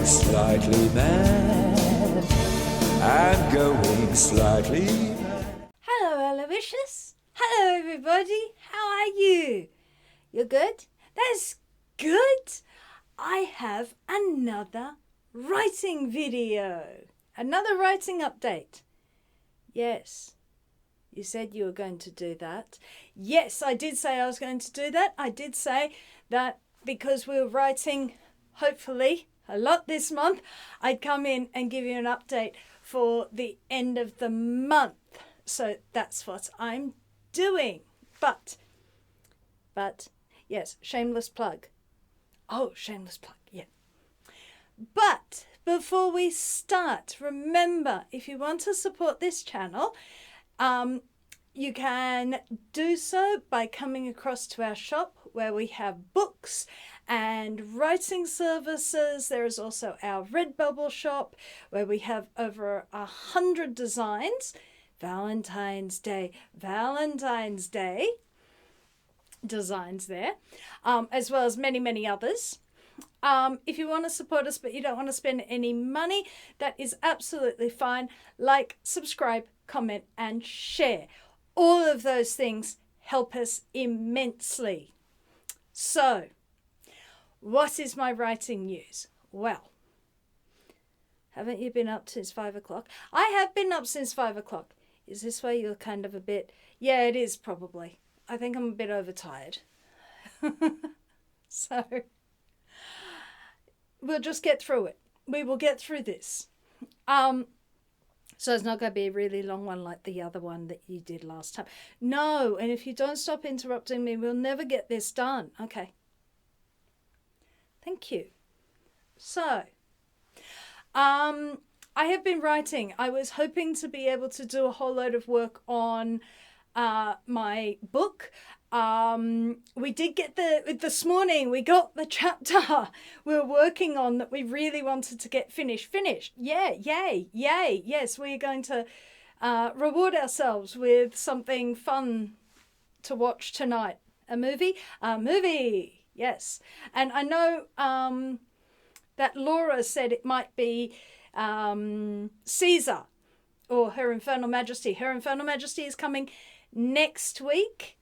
slightly mad. I'm going slightly mad. Hello, Aloysius. Hello, everybody. How are you? You're good? That's good. I have another writing video. Another writing update. Yes. You said you were going to do that. Yes, I did say I was going to do that. I did say that because we were writing, hopefully, a lot this month, I'd come in and give you an update for the end of the month. So that's what I'm doing. But, yes, shameless plug. Oh, shameless plug, yeah. But before we start, remember, if you want to support this channel, you can do so by coming across to our shop where we have books and writing services. There is also our Redbubble shop where we have over 100 designs. Valentine's Day designs there, as well as many, many others. If you want to support us but you don't want to spend any money, that is absolutely fine. Like, subscribe, comment and share. All of those things help us immensely. So, what is my writing news? Well, haven't you been up since 5 o'clock? I have been up since 5 o'clock. Is this why you're kind of a bit... Yeah, it is probably. I think I'm a bit overtired. So, we'll just get through it. We will get through this. So it's not going to be a really long one like the other one that you did last time. No, and if you don't stop interrupting me, we'll never get this done. Okay. Thank you. So, I have been writing. I was hoping to be able to do a whole load of work on my book. We did get this morning, we got the chapter we were working on that we really wanted to get finished. Yeah, yay. Yes, we're going to reward ourselves with something fun to watch tonight. A movie? A movie, yes. And I know that Laura said it might be Caesar or Her Infernal Majesty. Her Infernal Majesty is coming next week.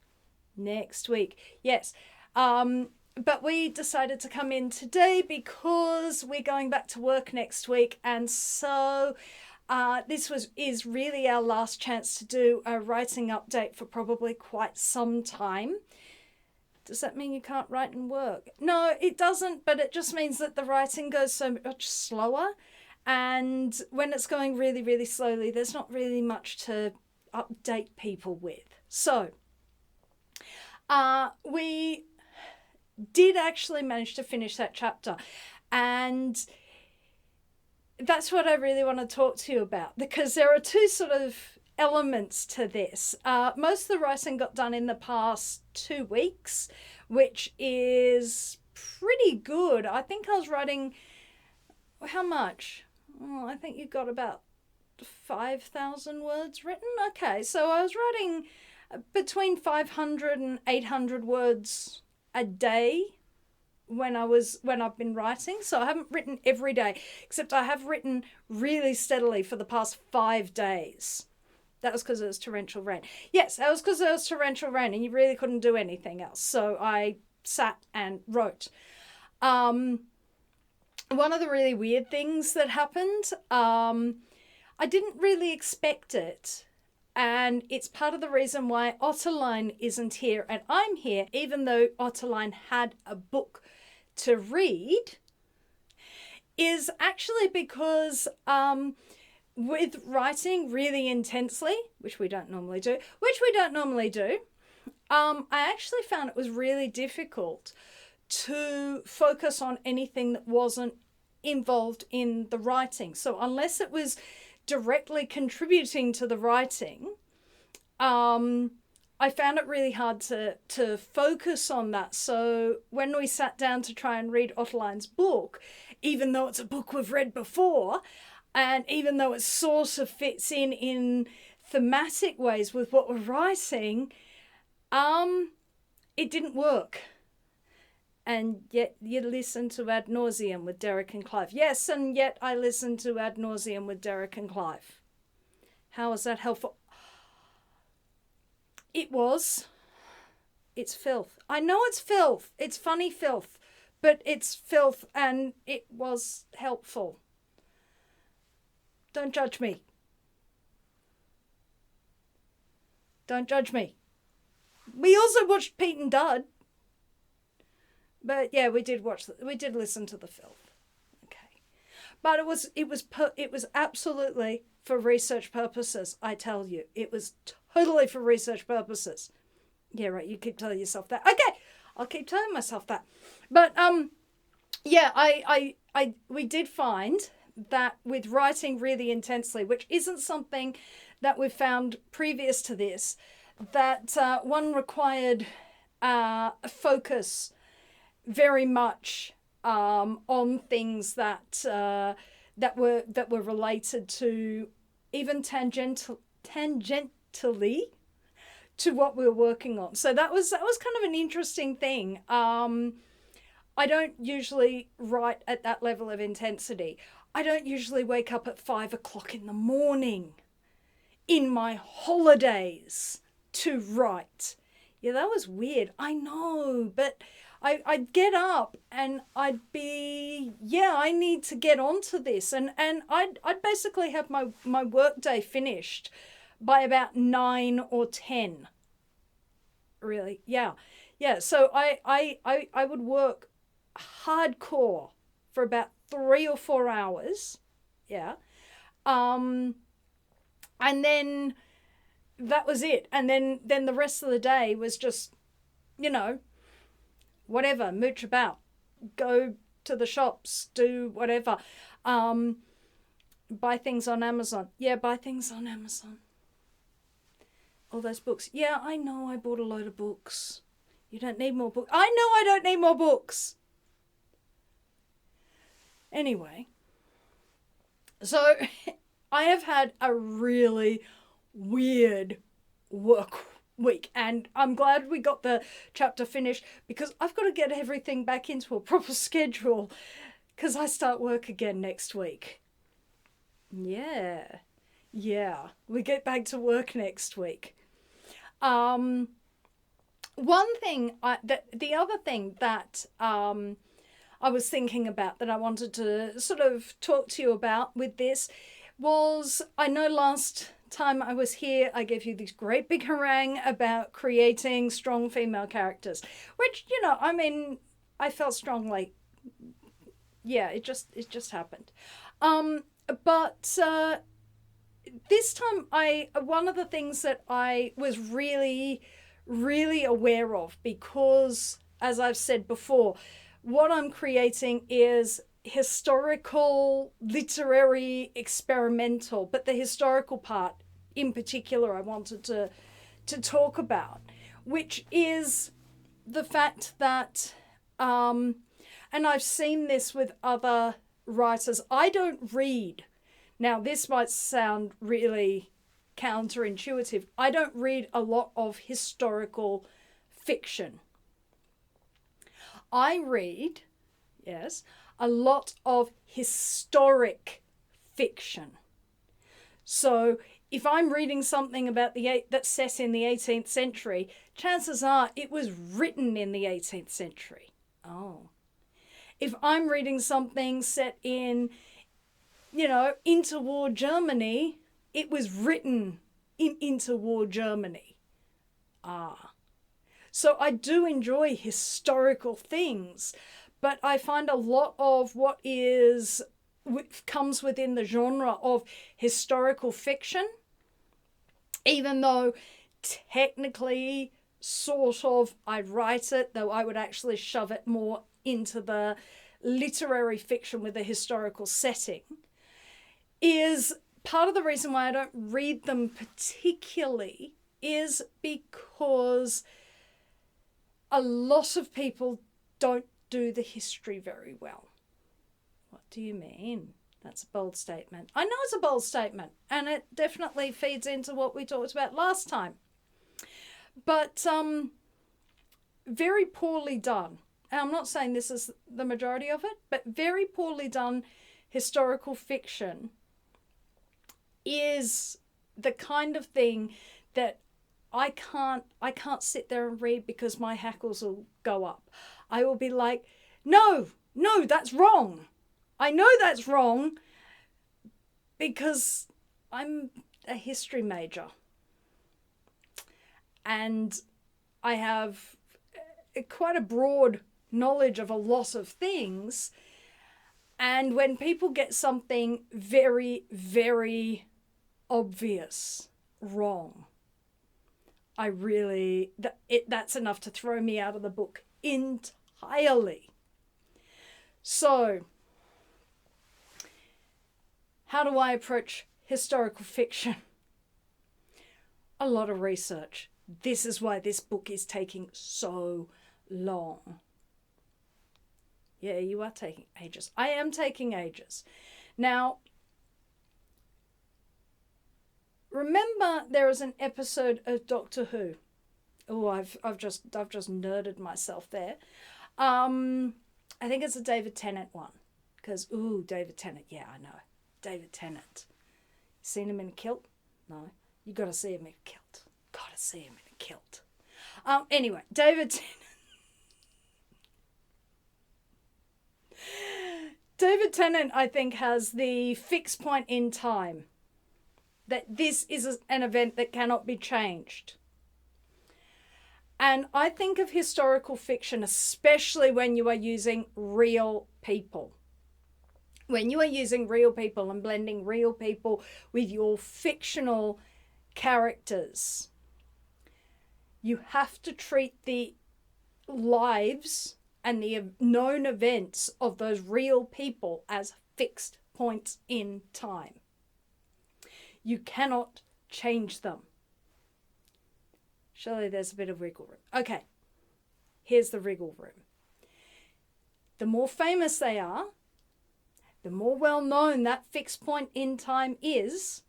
Yes. But we decided to come in today because we're going back to work next week, and so this is really our last chance to do a writing update for probably quite some time. Does that mean you can't write and work? No, it doesn't, but it just means that the writing goes so much slower, and when it's going really, really slowly, there's not really much to update people with. So we did actually manage to finish that chapter, and that's what I really want to talk to you about, because there are two sort of elements to this. Most of the writing got done in the past 2 weeks, which is pretty good. I think I was writing, how much? Oh, I think you got about 5,000 words written. Okay, so I was writing between 500 and 800 words a day when I've been writing. So I haven't written every day, except I have written really steadily for the past 5 days. That was because it was torrential rain. Yes, that was because it was torrential rain and you really couldn't do anything else. So I sat and wrote. One of the really weird things that happened, I didn't really expect it. And it's part of the reason why Otterline isn't here and I'm here, even though Otterline had a book to read, is actually because with writing really intensely, which we don't normally do, I actually found it was really difficult to focus on anything that wasn't involved in the writing. So unless it was directly contributing to the writing, I found it really hard to focus on that. So when we sat down to try and read Otterline's book, even though it's a book we've read before, and even though it sort of fits in thematic ways with what we're writing, it didn't work. And yet you listen to Ad Nauseam with Derek and Clive. Yes, and yet I listen to Ad Nauseam with Derek and Clive. How is that helpful? It's filth. I know it's filth. It's funny filth, but it's filth, and it was helpful. Don't judge me. Don't judge me. We also watched Pete and Dud. But yeah, we did listen to the filth. Okay. But it was absolutely for research purposes, I tell you. It was totally for research purposes. Yeah, right, you keep telling yourself that. Okay, I'll keep telling myself that. But yeah, we did find that with writing really intensely, which isn't something that we've found previous to this, that one required focus very much on things that were related to even tangentially to what we were working on. So that was kind of an interesting thing. I don't usually write at that level of intensity. I don't usually wake up at 5 o'clock in the morning in my holidays to write. Yeah, that was weird. I know, but I'd get up and I'd be, I need to get onto this. And I'd basically have my work day finished by about 9 or 10. Really, yeah. So I would work hardcore for about 3 or 4 hours. Yeah. And then that was it. And then the rest of the day was just, whatever, mooch about, go to the shops, do whatever, buy things on Amazon. Yeah, buy things on Amazon. All those books. Yeah, I know I bought a load of books. You don't need more books. I know I don't need more books. Anyway, so I have had a really weird work week, and I'm glad we got the chapter finished because I've got to get everything back into a proper schedule because I start work again next week. Yeah, we get back to work next week. The other thing that I was thinking about that I wanted to sort of talk to you about with this was, I know last time I was here, I gave you this great big harangue about creating strong female characters, which, I felt strongly. Yeah, it just happened. But this time one of the things that I was really, really aware of, because as I've said before, what I'm creating is historical, literary, experimental, but the historical part in particular I wanted to talk about, which is the fact that, and I've seen this with other writers, I don't read. Now, this might sound really counterintuitive. I don't read a lot of historical fiction. I read, a lot of historic fiction. So if I'm reading something about that's set in the 18th century, chances are it was written in the 18th century. Oh. If I'm reading something set in, interwar Germany, it was written in interwar Germany. So I do enjoy historical things, but I find a lot of what comes within the genre of historical fiction, even though technically sort of I'd write it, though I would actually shove it more into the literary fiction with a historical setting, is part of the reason why I don't read them particularly is because a lot of people don't do the history very well. What do you mean? That's a bold statement. I know it's a bold statement, and it definitely feeds into what we talked about last time. But very poorly done. and I'm not saying this is the majority of it, but very poorly done historical fiction is the kind of thing that I can't sit there and read because my hackles will go up. I will be like, no, that's wrong. I know that's wrong because I'm a history major. And I have quite a broad knowledge of a lot of things. And when people get something very, very obvious wrong, that's enough to throw me out of the book entirely. So, how do I approach historical fiction? A lot of research. This is why this book is taking so long. Yeah, you are taking ages. I am taking ages. Now, remember there is an episode of Doctor Who. Oh, I've just nerded myself there. I think it's a David Tennant one. Because, David Tennant. Yeah, I know. David Tennant. Seen him in a kilt? No. You got to see him in a kilt. Got to see him in a kilt. Anyway, David Tennant. David Tennant, I think, has the fixed point in time. That this is an event that cannot be changed. And I think of historical fiction, especially when you are using real people. When you are using real people and blending real people with your fictional characters, you have to treat the lives and the known events of those real people as fixed points in time. You cannot change them. Surely there's a bit of wriggle room. Okay, here's the wriggle room. The more famous they are, the more well known that fixed point in time is,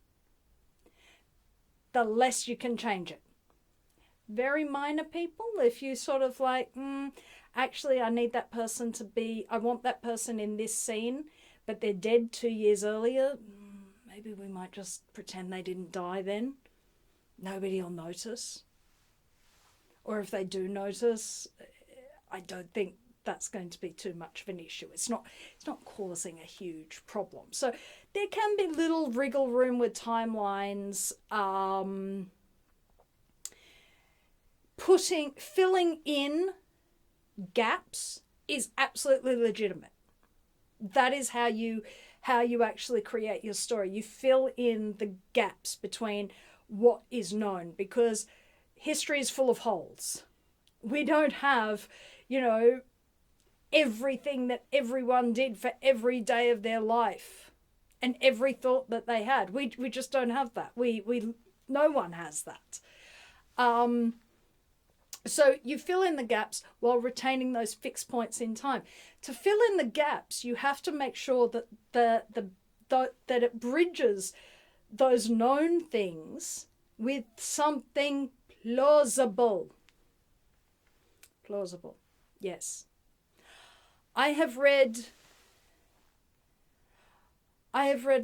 the less you can change it. Very minor people, if you sort of like, actually I need that person to be, I want that person in this scene, but they're dead 2 years earlier, maybe we might just pretend they didn't die then. Nobody will notice. Or if they do notice, I don't think that's going to be too much of an issue. It's not causing a huge problem. So there can be little wriggle room with timelines. Filling in gaps is absolutely legitimate. That is how you actually create your story. You fill in the gaps between what is known, because history is full of holes. We don't have, everything that everyone did for every day of their life and every thought that they had. We just don't have that. No one has that. So you fill in the gaps while retaining those fixed points in time. To fill in the gaps, you have to make sure that that it bridges those known things with something plausible. Plausible, yes. I have read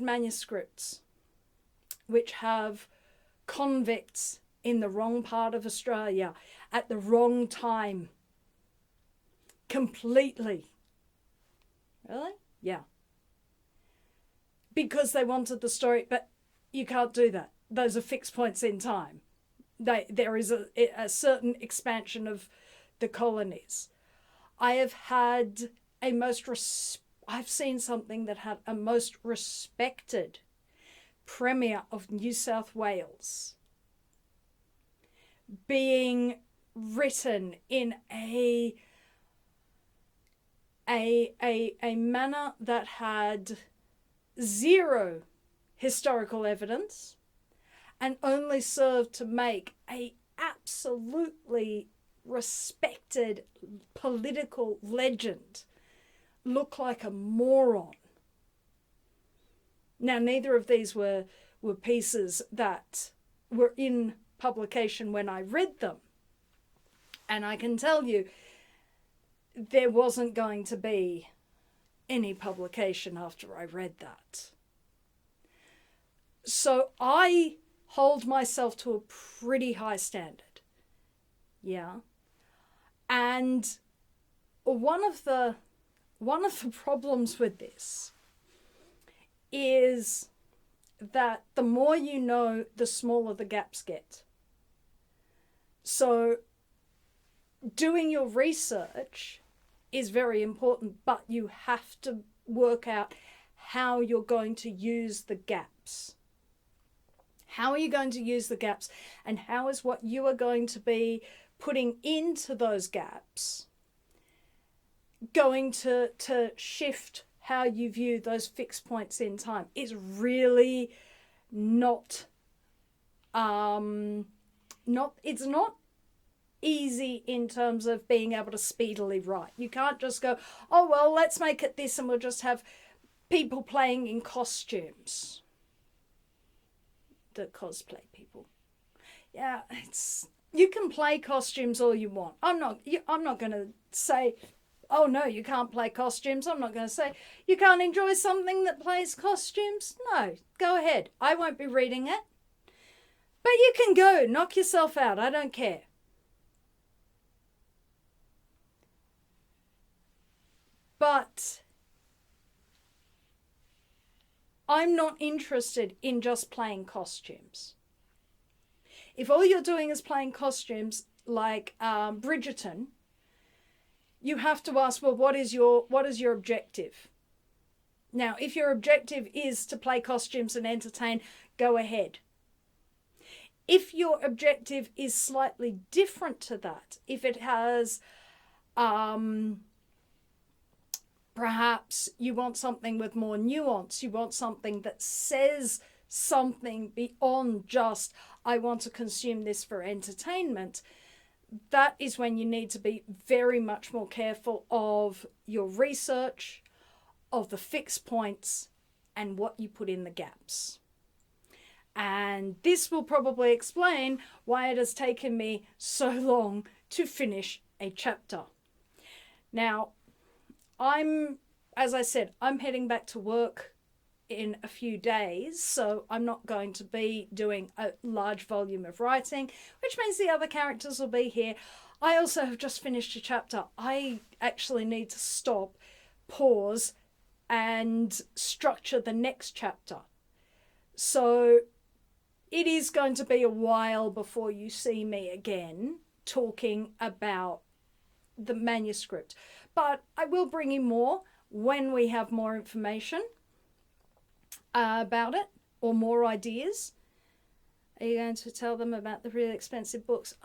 manuscripts which have convicts in the wrong part of Australia at the wrong time. Completely. Really? Yeah. Because they wanted the story, but you can't do that. Those are fixed points in time. There is a certain expansion of the colonies. I've seen something that had a most respected Premier of New South Wales being written in a manner that had zero historical evidence and only served to make a absolutely respected political legend look like a moron. Now, neither of these were pieces that were in publication when I read them. And I can tell you, there wasn't going to be any publication after I read that. So I hold myself to a pretty high standard. Yeah. And one of the problems with this is that the more you know, the smaller the gaps get. So doing your research is very important, but you have to work out how you're going to use the gaps. How are you going to use the gaps, and how is what you are going to be putting into those gaps going to shift how you view those fixed points in time? It's really not it's not easy in terms of being able to speedily write. You can't just go, oh well, let's make it this and we'll just have people playing in costumes. The cosplay people. Yeah, you can play costumes all you want. I'm not going to say, oh no, you can't play costumes. I'm not going to say you can't enjoy something that plays costumes. No, go ahead. I won't be reading it. But you can go, knock yourself out. I don't care. But I'm not interested in just playing costumes. If all you're doing is playing costumes like Bridgerton, you have to ask, well, what is your objective? Now, if your objective is to play costumes and entertain, go ahead. If your objective is slightly different to that, if it has perhaps you want something with more nuance, you want something that says something beyond just, I want to consume this for entertainment, that is when you need to be very much more careful of your research, of the fixed points, and what you put in the gaps. And this will probably explain why it has taken me so long to finish a chapter. Now, as I said, I'm heading back to work in a few days, so I'm not going to be doing a large volume of writing, which means the other characters will be here. I also have just finished a chapter. I actually need to stop, pause, and structure the next chapter. So it is going to be a while before you see me again talking about the manuscript. But I will bring you more when we have more information about it, or more ideas. Are you going to tell them about the really expensive books?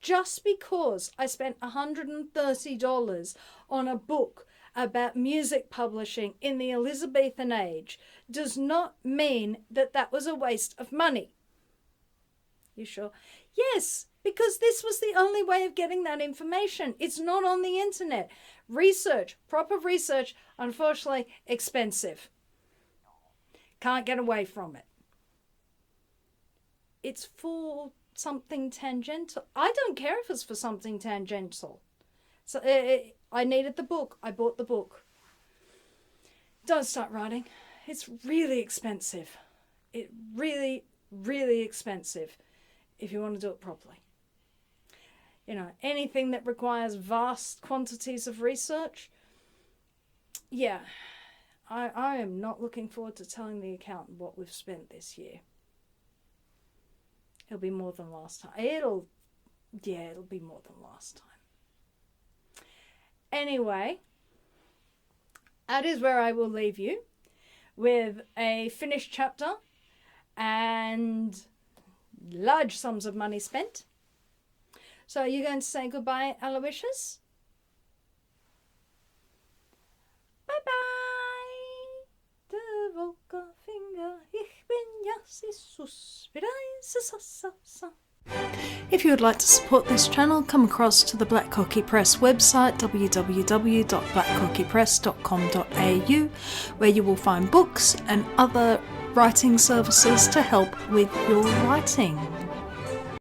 Just because I spent $130 on a book about music publishing in the Elizabethan age does not mean that that was a waste of money. You sure? Yes, because this was the only way of getting that information. It's not on the internet. Research, proper research, unfortunately, expensive. Can't get away from it. It's for something tangential. I don't care if it's for something tangential. So I needed the book. I bought the book. Don't start writing. It's really expensive. It really, really expensive if you want to do it properly. You know, anything that requires vast quantities of research, yeah, I am not looking forward to telling the accountant what we've spent this year. It'll be more than last time. It'll be more than last time. Anyway, that is where I will leave you, with a finished chapter and large sums of money spent. So are you going to say goodbye, Aloysius? Bye-bye. De Volker Finger, ich bin ja Jesus, If you would like to support this channel, come across to the Black Cockie Press website, www.blackcockiepress.com.au, where you will find books and other writing services to help with your writing.